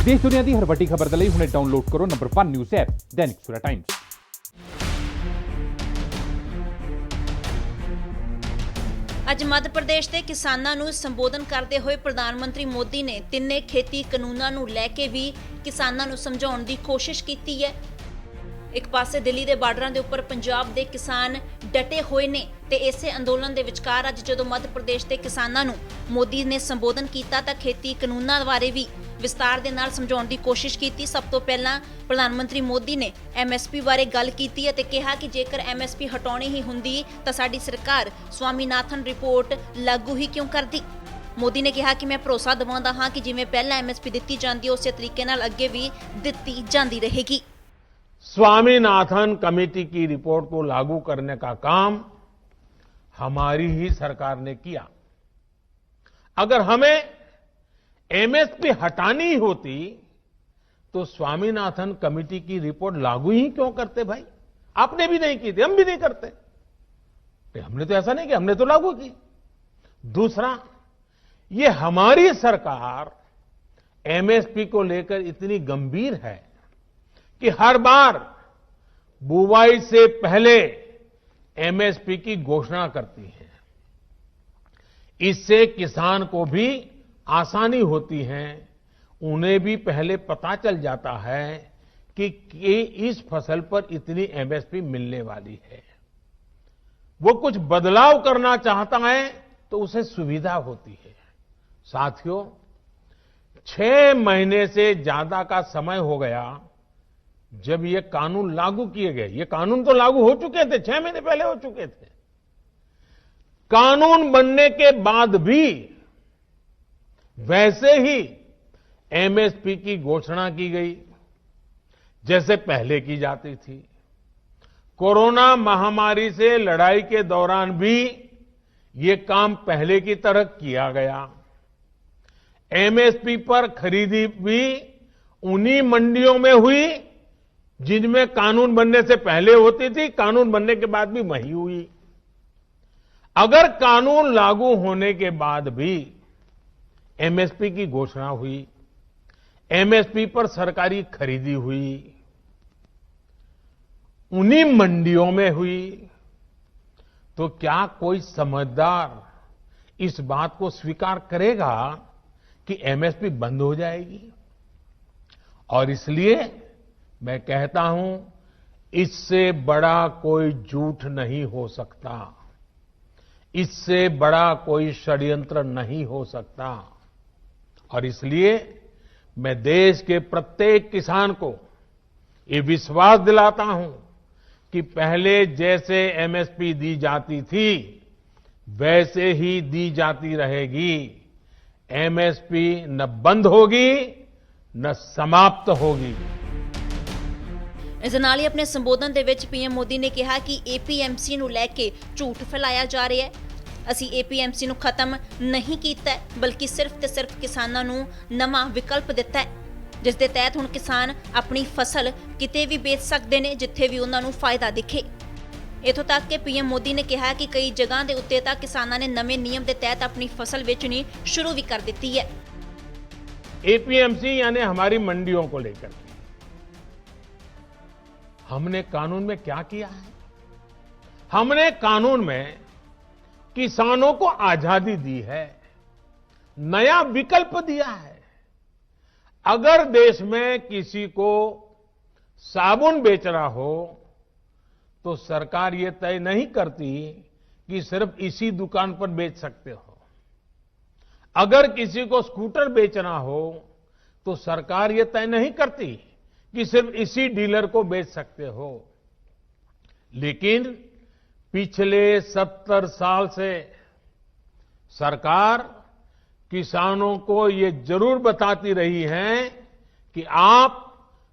देश दुनिया की हर वड्डी खबर के लिए हुणे डाउनलोड करो number 1 news app Dainik Savera times. ਅੱਜ ਮੱਧ ਪ੍ਰਦੇਸ਼ ਦੇ ਕਿਸਾਨਾਂ ਨੂੰ ਸੰਬੋਧਨ ਕਰਦੇ ਹੋਏ ਪ੍ਰਧਾਨ ਮੰਤਰੀ ਮੋਦੀ ਨੇ ਤਿੰਨੇ ਖੇਤੀ ਕਾਨੂੰਨਾਂ ਨੂੰ ਲੈ ਕੇ ਵੀ ਕਿਸਾਨਾਂ ਨੂੰ ਸਮਝਾਉਣ ਦੀ ਕੋਸ਼ਿਸ਼ ਕੀਤੀ ਹੈ। ਇੱਕ ਪਾਸੇ ਦਿੱਲੀ ਦੇ ਬਾਰਡਰਾਂ ਦੇ ਉੱਪਰ ਪੰਜਾਬ ਦੇ ਕਿਸਾਨ ਡਟੇ ਹੋਏ ਨੇ ਤੇ ਇਸੇ ਅੰਦੋਲਨ ਦੇ ਵਿਚਕਾਰ ਅੱਜ ਜਦੋਂ ਮੱਧ ਪ੍ਰਦੇਸ਼ ਦੇ ਕਿਸਾਨਾਂ ਨੂੰ ਮੋਦੀ ਨੇ ਸੰਬੋਧਨ ਕੀਤਾ ਤਾਂ ਖੇਤੀ ਕਾਨੂੰਨਾਂ ਬਾਰੇ ਵੀ ਵਿਸਤਾਰ ਦੇ ਨਾਲ ਸਮਝਾਉਣ ਦੀ ਕੋਸ਼ਿਸ਼ ਕੀਤੀ। ਸਭ ਤੋਂ ਪਹਿਲਾਂ ਪ੍ਰਧਾਨ ਮੰਤਰੀ ਮੋਦੀ ਨੇ ਐਮਐਸਪੀ ਬਾਰੇ ਗੱਲ ਕੀਤੀ ਹੈ ਤੇ ਕਿਹਾ ਕਿ ਜੇਕਰ ਐਮਐਸਪੀ ਹਟਾਉਣੀ ਹੀ ਹੁੰਦੀ ਤਾਂ ਸਾਡੀ ਸਰਕਾਰ ਸਵਾਮੀਨਾਥਨ ਰਿਪੋਰਟ ਲਾਗੂ ਹੀ ਕਿਉਂ ਕਰਦੀ। ਮੋਦੀ ਨੇ ਕਿਹਾ ਕਿ ਮੈਂ ਭਰੋਸਾ ਦਿਵਾਉਂਦਾ ਹਾਂ ਕਿ ਜਿਵੇਂ ਪਹਿਲਾਂ ਐਮਐਸਪੀ ਦਿੱਤੀ ਜਾਂਦੀ ਉਸੇ ਤਰੀਕੇ ਨਾਲ ਅੱਗੇ ਵੀ ਦਿੱਤੀ ਜਾਂਦੀ ਰਹੇਗੀ। स्वामीनाथन कमेटी की रिपोर्ट को लागू करने का काम हमारी ही सरकार ने किया। अगर हमें एमएसपी हटानी होती तो स्वामीनाथन कमेटी की रिपोर्ट लागू ही क्यों करते भाई? आपने भी नहीं की थी, हम भी नहीं करते। हमने तो ऐसा नहीं किया, हमने तो लागू की। दूसरा, ये हमारी सरकार एमएसपी को लेकर इतनी गंभीर है कि हर बार बुवाई से पहले एमएसपी की घोषणा करती है। इससे किसान को भी आसानी होती है, उन्हें भी पहले पता चल जाता है कि इस फसल पर इतनी एमएसपी मिलने वाली है। वो कुछ बदलाव करना चाहता है तो उसे सुविधा होती है। साथियों, 6 महीने से ज्यादा का समय हो गया जब ये कानून लागू किए गए। ये कानून तो लागू हो चुके थे, 6 महीने पहले हो चुके थे। कानून बनने के बाद भी वैसे ही एमएसपी की घोषणा की गई जैसे पहले की जाती थी। कोरोना महामारी से लड़ाई के दौरान भी ये काम पहले की तरह किया गया। एमएसपी पर खरीदी भी उन्हीं मंडियों में हुई जिनमें कानून बनने से पहले होती थी, कानून बनने के बाद भी वही हुई। अगर कानून लागू होने के बाद भी एमएसपी की घोषणा हुई, एमएसपी पर सरकारी खरीदी हुई, उन्हीं मंडियों में हुई, तो क्या कोई समझदार इस बात को स्वीकार करेगा कि एमएसपी बंद हो जाएगी? और इसलिए मैं कहता हूं, इससे बड़ा कोई झूठ नहीं हो सकता, इससे बड़ा कोई षड्यंत्र नहीं हो सकता। और इसलिए मैं देश के प्रत्येक किसान को ये विश्वास दिलाता हूं कि पहले जैसे एमएसपी दी जाती थी वैसे ही दी जाती रहेगी। एमएसपी न बंद होगी न समाप्त होगी। ਇਸ ਦੇ ਨਾਲ ਹੀ ਆਪਣੇ ਸੰਬੋਧਨ ਦੇ ਵਿੱਚ ਪੀਐਮ ਮੋਦੀ ਨੇ ਕਿਹਾ ਕਿ ਏਪੀਐਮਸੀ ਨੂੰ ਲੈ ਕੇ ਝੂਠ ਫੈਲਾਇਆ ਜਾ ਰਿਹਾ ਹੈ। ਅਸੀਂ ਏਪੀਐਮਸੀ ਨੂੰ ਖਤਮ ਨਹੀਂ ਕੀਤਾ ਬਲਕਿ ਸਿਰਫ ਤੇ ਸਿਰਫ ਕਿਸਾਨਾਂ ਨੂੰ ਨਵਾਂ ਵਿਕਲਪ ਦਿੱਤਾ ਹੈ, ਜਿਸ ਦੇ ਤਹਿਤ ਹੁਣ ਕਿਸਾਨ ਆਪਣੀ ਫਸਲ ਕਿਤੇ ਵੀ ਵੇਚ ਸਕਦੇ ਨੇ ਜਿੱਥੇ ਵੀ ਉਹਨਾਂ ਨੂੰ ਫਾਇਦਾ ਦਿਖੇ। ਇਥੋਂ ਤੱਕ ਕਿ ਪੀਐਮ ਮੋਦੀ ਨੇ ਕਿਹਾ ਕਿ ਕਈ ਜਗ੍ਹਾ ਦੇ ਉੱਤੇ ਤਾਂ ਕਿਸਾਨਾਂ ਨੇ ਨਵੇਂ ਨਿਯਮ ਦੇ ਤਹਿਤ ਆਪਣੀ ਫਸਲ ਵੇਚਣੀ ਸ਼ੁਰੂ ਵੀ ਕਰ ਦਿੱਤੀ ਹੈ। एपीएमसी यानी हमारी मंडियों को लेकर हमने कानून में क्या किया है? हमने कानून में किसानों को आजादी दी है, नया विकल्प दिया है। अगर देश में किसी को साबुन बेचना हो तो सरकार ये तय नहीं करती कि सिर्फ इसी दुकान पर बेच सकते हो। अगर किसी को स्कूटर बेचना हो तो सरकार ये तय नहीं करती कि सिर्फ इसी डीलर को बेच सकते हो। लेकिन पिछले 70 साल से सरकार किसानों को ये जरूर बताती रही है कि आप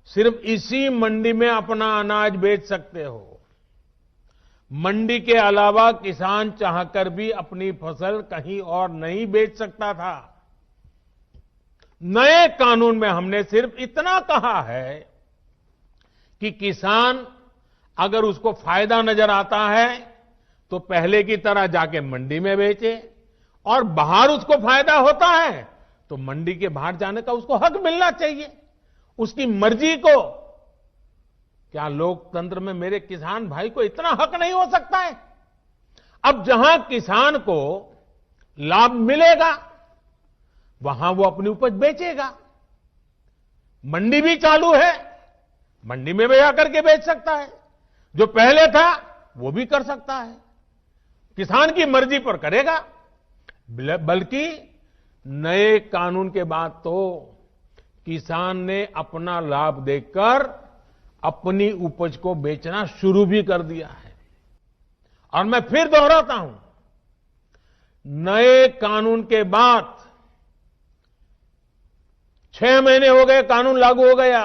सिर्फ इसी मंडी में अपना अनाज बेच सकते हो। मंडी के अलावा किसान चाहकर भी अपनी फसल कहीं और नहीं बेच सकता था। नए कानून में हमने सिर्फ इतना कहा है कि किसान अगर उसको फायदा नजर आता है तो पहले की तरह जाके मंडी में बेचे और बाहर उसको फायदा होता है तो मंडी के बाहर जाने का उसको हक मिलना चाहिए, उसकी मर्जी को। क्या लोकतंत्र में मेरे किसान भाई को इतना हक नहीं हो सकता है? अब जहां किसान को लाभ मिलेगा वहां वो अपनी उपज बेचेगा। मंडी भी चालू है, मंडी में भी आकर के बेच सकता है। जो पहले था वो भी कर सकता है, किसान की मर्जी पर करेगा। बल्कि नए कानून के बाद तो किसान ने अपना लाभ देखकर अपनी उपज को बेचना शुरू भी कर दिया है। और मैं फिर दोहराता हूं, नए कानून के बाद 6 महीने हो गए, कानून लागू हो गया,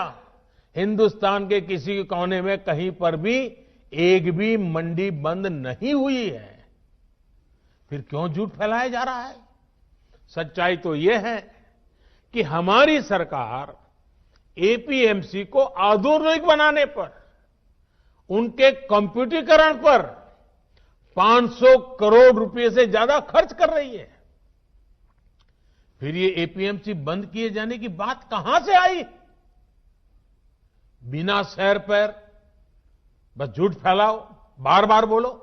हिंदुस्तान के किसी कोने में कहीं पर भी एक भी मंडी बंद नहीं हुई है। फिर क्यों झूठ फैलाया जा रहा है? सच्चाई तो यह है कि हमारी सरकार एपीएमसी को आधुनिक बनाने पर, उनके कंप्यूटरीकरण पर 500 करोड़ रुपए से ज्यादा खर्च कर रही है। फिर ये एपीएमसी बंद किए जाने की बात कहां से आई? बिना सैर पैर बस झूठ फैलाओ, बार बार बोलो।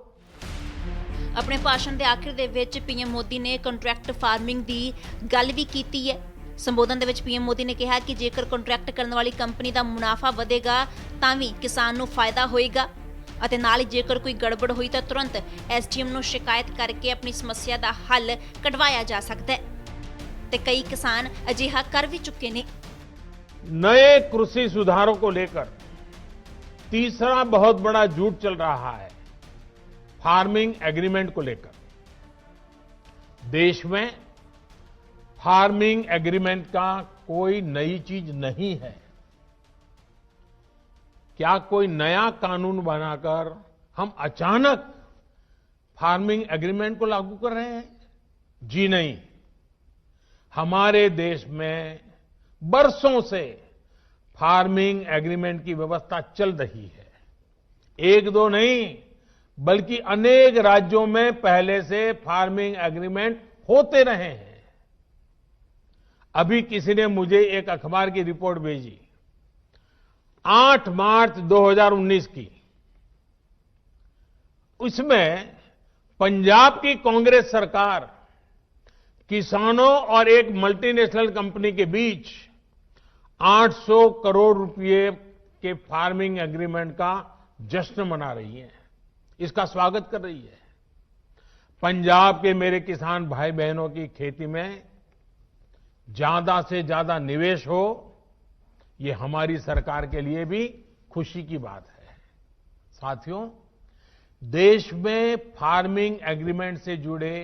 ਆਪਣੇ ਭਾਸ਼ਣ ਦੇ ਆਖਿਰ ਦੇ ਵਿੱਚ ਪੀਐਮ ਮੋਦੀ ਨੇ ਕੰਟਰੈਕਟ ਫਾਰਮਿੰਗ ਦੀ ਗੱਲ ਵੀ ਕੀਤੀ ਹੈ। ਸੰਬੋਧਨ ਦੇ ਵਿੱਚ ਪੀਐਮ ਮੋਦੀ ਨੇ ਕਿਹਾ ਕਿ ਜੇਕਰ ਕੰਟਰੈਕਟ ਕਰਨ ਵਾਲੀ ਕੰਪਨੀ ਦਾ ਮੁਨਾਫਾ ਵਧੇਗਾ ਤਾਂ ਵੀ ਕਿਸਾਨ ਨੂੰ ਫਾਇਦਾ ਹੋਏਗਾ ਅਤੇ ਨਾਲ ਹੀ ਜੇਕਰ ਕੋਈ ਗੜਬੜ ਹੋਈ ਤਾਂ ਤੁਰੰਤ ਐਸਡੀਐਮ ਨੂੰ ਸ਼ਿਕਾਇਤ ਕਰਕੇ ਆਪਣੀ ਸਮੱਸਿਆ ਦਾ ਹੱਲ ਕਢਵਾਇਆ ਜਾ ਸਕਦਾ ਹੈ ਤੇ ਕਈ ਕਿਸਾਨ ਅਜਿਹਾ ਕਰ ਵੀ ਚੁੱਕੇ ਨੇ। नए कृषि सुधारों को लेकर तीसरा बहुत बड़ा झूठ चल रहा है, फार्मिंग एग्रीमेंट को लेकर। देश में फार्मिंग एग्रीमेंट का कोई नई चीज नहीं है। क्या कोई नया कानून बनाकर हम अचानक फार्मिंग एग्रीमेंट को लागू कर रहे हैं? जी नहीं। हमारे देश में बरसों से फार्मिंग एग्रीमेंट की व्यवस्था चल रही है। एक दो नहीं, बल्कि अनेक राज्यों में पहले से फार्मिंग एग्रीमेंट होते रहे हैं। अभी किसी ने मुझे एक अखबार की रिपोर्ट भेजी 8 मार्च 2019 की। उसमें पंजाब की कांग्रेस सरकार किसानों और एक मल्टीनेशनल कंपनी के बीच 800 करोड़ रुपए के फार्मिंग एग्रीमेंट का जश्न मना रही है, इसका स्वागत कर रही है। पंजाब के मेरे किसान भाई बहनों की खेती में ज्यादा से ज्यादा निवेश हो, ये हमारी सरकार के लिए भी खुशी की बात है। साथियों, देश में फार्मिंग एग्रीमेंट से जुड़े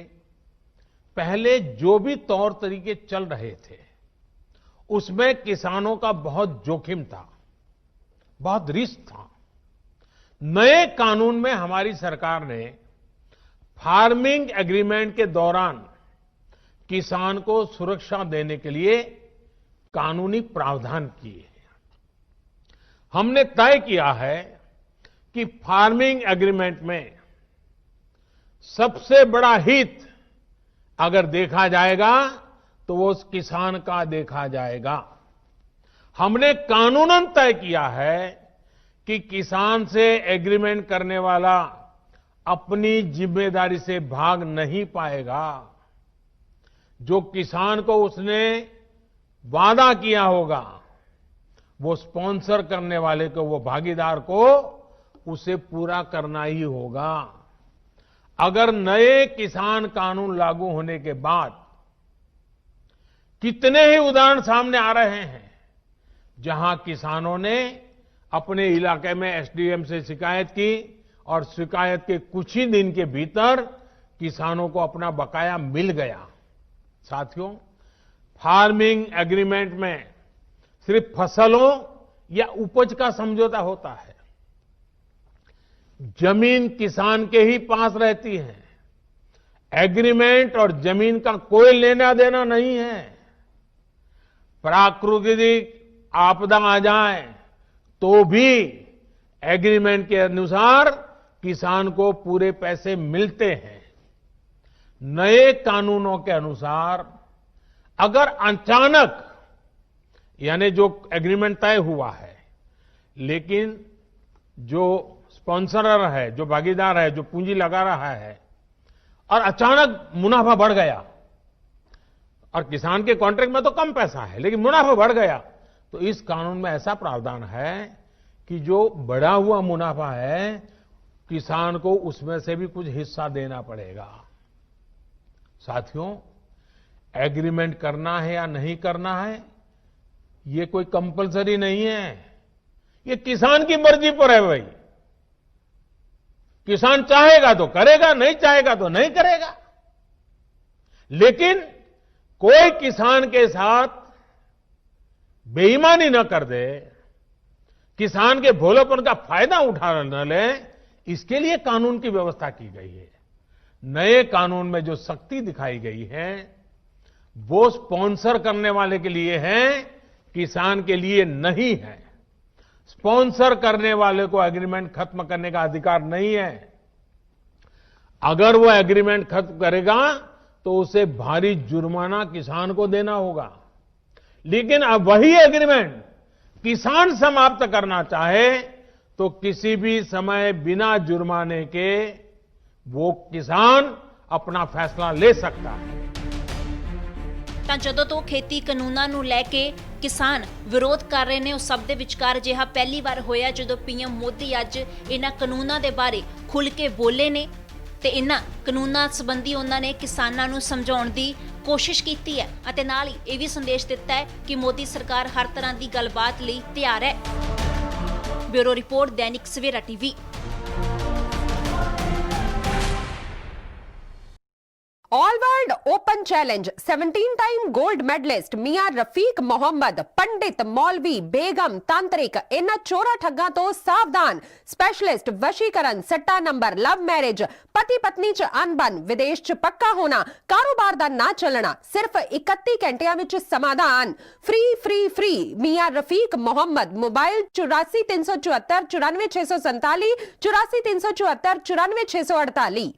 पहले जो भी तौर तरीके चल रहे थे उसमें किसानों का बहुत जोखिम था, बहुत रिस्क था। नए कानून में हमारी सरकार ने फार्मिंग एग्रीमेंट के दौरान किसान को सुरक्षा देने के लिए कानूनी प्रावधान किए हैं। हमने तय किया है कि फार्मिंग एग्रीमेंट में सबसे बड़ा हित अगर देखा जाएगा तो वो उस किसान का देखा जाएगा। हमने कानूनन तय किया है कि किसान से एग्रीमेंट करने वाला अपनी जिम्मेदारी से भाग नहीं पाएगा। जो किसान को उसने वादा किया होगा, वो स्पॉन्सर करने वाले को, वो भागीदार को उसे पूरा करना ही होगा। अगर नए किसान कानून लागू होने के बाद कितने ही उदाहरण सामने आ रहे हैं जहां किसानों ने अपने इलाके में एसडीएम से शिकायत की और शिकायत के कुछ ही दिन के भीतर किसानों को अपना बकाया मिल गया। साथियों, फार्मिंग एग्रीमेंट में सिर्फ फसलों या उपज का समझौता होता है। जमीन किसान के ही पास रहती है। एग्रीमेंट और जमीन का कोई लेना देना नहीं है। प्राकृतिक आपदा आ जाए तो भी एग्रीमेंट के अनुसार किसान को पूरे पैसे मिलते हैं। नए कानूनों के अनुसार अगर अचानक यानी जो एग्रीमेंट तय हुआ है, लेकिन जो स्पॉन्सरर है, जो भागीदार है, जो पूंजी लगा रहा है और अचानक मुनाफा बढ़ गया, और किसान के कॉन्ट्रैक्ट में तो कम पैसा है लेकिन मुनाफा बढ़ गया, तो इस कानून में ऐसा प्रावधान है कि जो बढ़ा हुआ मुनाफा है किसान को उसमें से भी कुछ हिस्सा देना पड़ेगा। साथियों, एग्रीमेंट करना है या नहीं करना है ये कोई कंपलसरी नहीं है, ये किसान की मर्जी पर है भाई। किसान चाहेगा तो करेगा, नहीं चाहेगा तो नहीं करेगा। लेकिन कोई किसान के साथ बेईमानी न कर दे, किसान के भोलेपन का फायदा उठा न ले, इसके लिए कानून की व्यवस्था की गई है। नए कानून में जो सख्ती दिखाई गई है वो स्पॉन्सर करने वाले के लिए है, किसान के लिए नहीं है। स्पॉन्सर करने वाले को एग्रीमेंट खत्म करने का अधिकार नहीं है। अगर वो एग्रीमेंट खत्म करेगा तो उसे भारी जुर्माना किसान को देना होगा। लेकिन अब वही एग्रीमेंट किसान समाप्त करना चाहे तो किसी भी समय बिना जुर्माने के वो किसान अपना फैसला ले सकता है। ਤਾਂ ਜਦੋਂ ਤੋਂ ਖੇਤੀ ਕਾਨੂੰਨਾਂ ਨੂੰ ਲੈ ਕੇ ਕਿਸਾਨ ਵਿਰੋਧ ਕਰ ਰਹੇ ਨੇ, ਉਸ ਸਭ ਦੇ ਵਿਚਕਾਰ ਅਜਿਹਾ ਪਹਿਲੀ ਵਾਰ ਹੋਇਆ ਜਦੋਂ ਪੀਐਮ ਮੋਦੀ ਅੱਜ ਇਹਨਾਂ ਕਾਨੂੰਨਾਂ ਦੇ ਬਾਰੇ ਖੁੱਲ੍ਹ ਕੇ ਬੋਲੇ ਨੇ ਤੇ ਇਹਨਾਂ ਕਾਨੂੰਨਾਂ ਸੰਬੰਧੀ ਉਹਨਾਂ ਨੇ ਕਿਸਾਨਾਂ ਨੂੰ ਸਮਝਾਉਣ ਦੀ ਕੋਸ਼ਿਸ਼ ਕੀਤੀ ਹੈ ਅਤੇ ਨਾਲ ਹੀ ਇਹ ਵੀ ਸੰਦੇਸ਼ ਦਿੱਤਾ ਹੈ ਕਿ ਮੋਦੀ ਸਰਕਾਰ ਹਰ ਤਰ੍ਹਾਂ ਦੀ ਗੱਲਬਾਤ ਲਈ ਤਿਆਰ ਹੈ। Bureau report, Dainik Savera TV. All world open challenge 17-टाइम गोल्ड मेडलिस्ट मियां रफीक मोहम्मद, पंडित, मौलवी, बेगम, तांत्रिक, इन्हां चोरा ठग्गां तो सावधान। स्पेशलिस्ट वशीकरण, सट्टा नंबर, लव मैरिज, पति पत्नी च अनबन, विदेश च पक्का होना, कारोबार दा ना चलना, सिर्फ 31 घंटियां विच समाधान। फ्री फ्री फ्री मियां रफीक मोहम्मद। मोबाइल 84 374 94 647, 84 374 94 648।